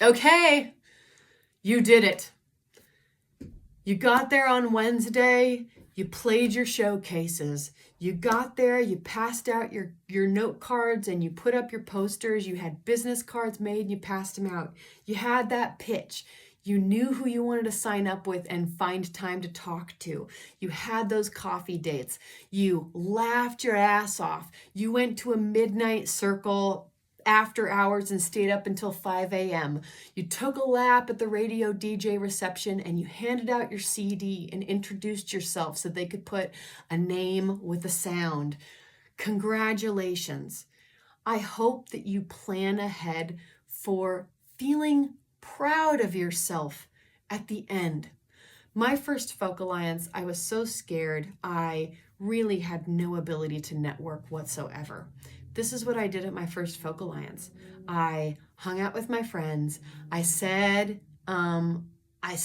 Okay, you did it. You got there on Wednesday, you played your showcases. You got there, you passed out your note cards and you put up your posters. You had business cards made and you passed them out. You had that pitch. You knew who you wanted to sign up with and find time to talk to. You had those coffee dates. You laughed your ass off. You went to a midnight circle after hours and stayed up until 5 a.m. You took a lap at the radio DJ reception and you handed out your CD and introduced yourself so they could put a name with a sound. Congratulations. I hope that you plan ahead for feeling proud of yourself at the end. My first Folk Alliance, I was so scared. I really had no ability to network whatsoever. This is what I did at my first Folk Alliance. I hung out with my friends. I said, I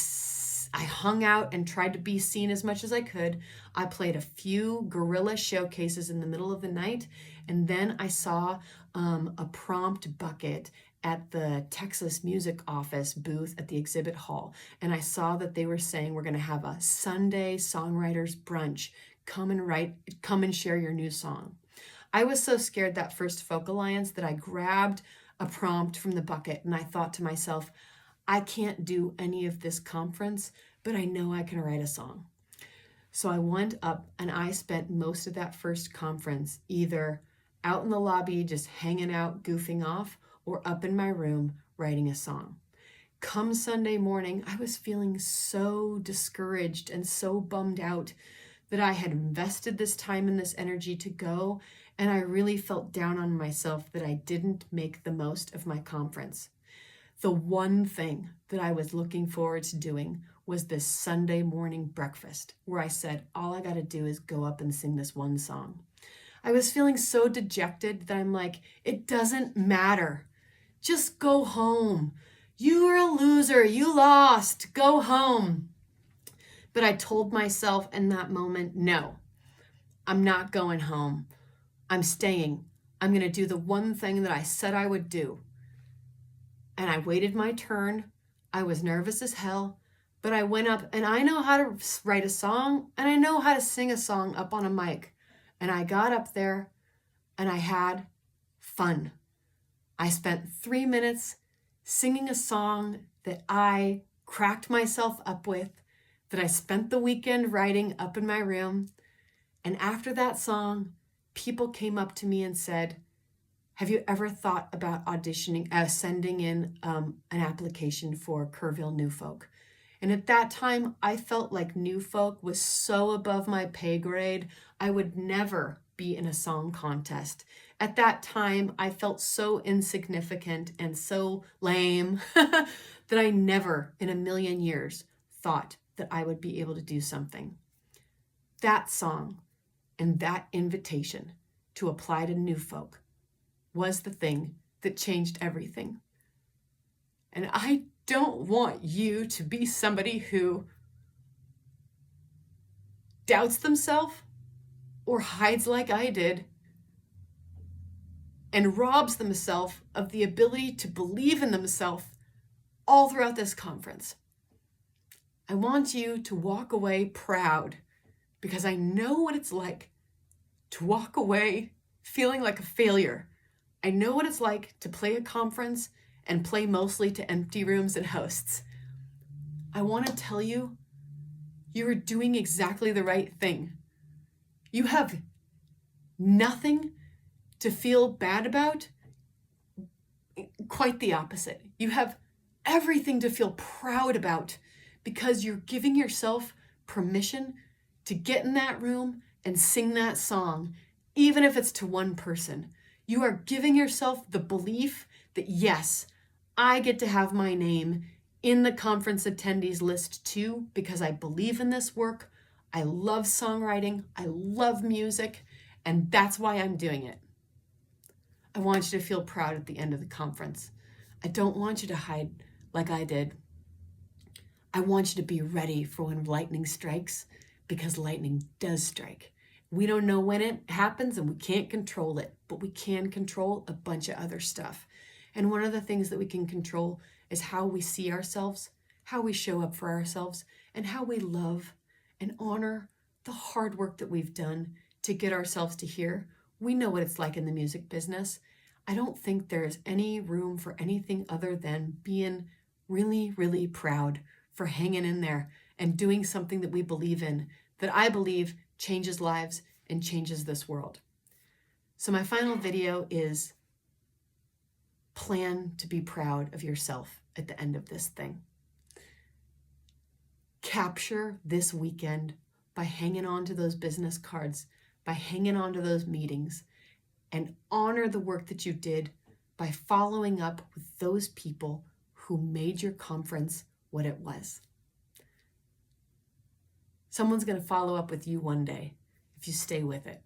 hung out and tried to be seen as much as I could. I played a few guerrilla showcases in the middle of the night. And then I saw a prompt bucket at the Texas Music Office booth at the exhibit hall. And I saw that they were saying, we're going to have a Sunday songwriters brunch. Come and share your new song. I was so scared that first Folk Alliance that I grabbed a prompt from the bucket and I thought to myself, I can't do any of this conference, but I know I can write a song. So I went up and I spent most of that first conference either out in the lobby just hanging out, goofing off, or up in my room writing a song. Come Sunday morning, I was feeling so discouraged and so bummed out that I had invested this time and this energy to go, and I really felt down on myself that I didn't make the most of my conference. The one thing that I was looking forward to doing was this Sunday morning breakfast, where I said, all I got to do is go up and sing this one song. I was feeling so dejected that I'm like, it doesn't matter. Just go home. You are a loser. You lost. Go home. But I told myself in that moment, no, I'm not going home. I'm staying. I'm going to do the one thing that I said I would do. And I waited my turn. I was nervous as hell, but I went up and I know how to write a song and I know how to sing a song up on a mic. And I got up there and I had fun. I spent 3 minutes singing a song that I cracked myself up with, that I spent the weekend writing up in my room. And after that song, people came up to me and said, have you ever thought about auditioning, sending in an application for Kerrville New Folk? And at that time, I felt like New Folk was so above my pay grade, I would never be in a song contest. At that time, I felt so insignificant and so lame that I never in a million years thought that I would be able to do something. That song and that invitation to apply to New Folk was the thing that changed everything. And I don't want you to be somebody who doubts themselves or hides like I did and robs themselves of the ability to believe in themselves all throughout this conference. I want you to walk away proud because I know what it's like to walk away feeling like a failure. I know what it's like to play a conference and play mostly to empty rooms and hosts. I want to tell you, you are doing exactly the right thing. You have nothing to feel bad about. Quite the opposite. You have everything to feel proud about because you're giving yourself permission to get in that room and sing that song, even if it's to one person. You are giving yourself the belief that, yes, I get to have my name in the conference attendees list too, because I believe in this work. I love songwriting. I love music. And that's why I'm doing it. I want you to feel proud at the end of the conference. I don't want you to hide like I did. I want you to be ready for when lightning strikes, because lightning does strike. We don't know when it happens and we can't control it, but we can control a bunch of other stuff. And one of the things that we can control is how we see ourselves, how we show up for ourselves, and how we love and honor the hard work that we've done to get ourselves to here. We know what it's like in the music business. I don't think there's any room for anything other than being really, really proud for hanging in there and doing something that we believe in, that I believe changes lives and changes this world. So my final video is plan to be proud of yourself at the end of this thing. Capture this weekend by hanging on to those business cards, by hanging on to those meetings, and honor the work that you did by following up with those people who made your conference what it was. Someone's going to follow up with you one day if you stay with it.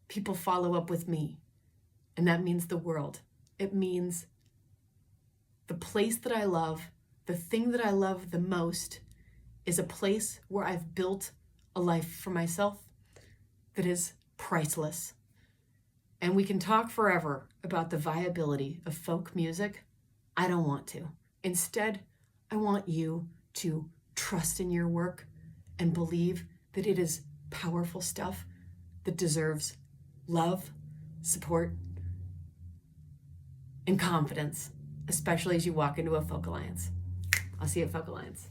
People follow up with me, and that means the world. It means the place that I love, the thing that I love the most, is a place where I've built a life for myself that is priceless. And we can talk forever about the viability of folk music. I don't want to. Instead, I want you to trust in your work and believe that it is powerful stuff that deserves love, support, and confidence, especially as you walk into a folk alliance. I'll see you at Folk Alliance.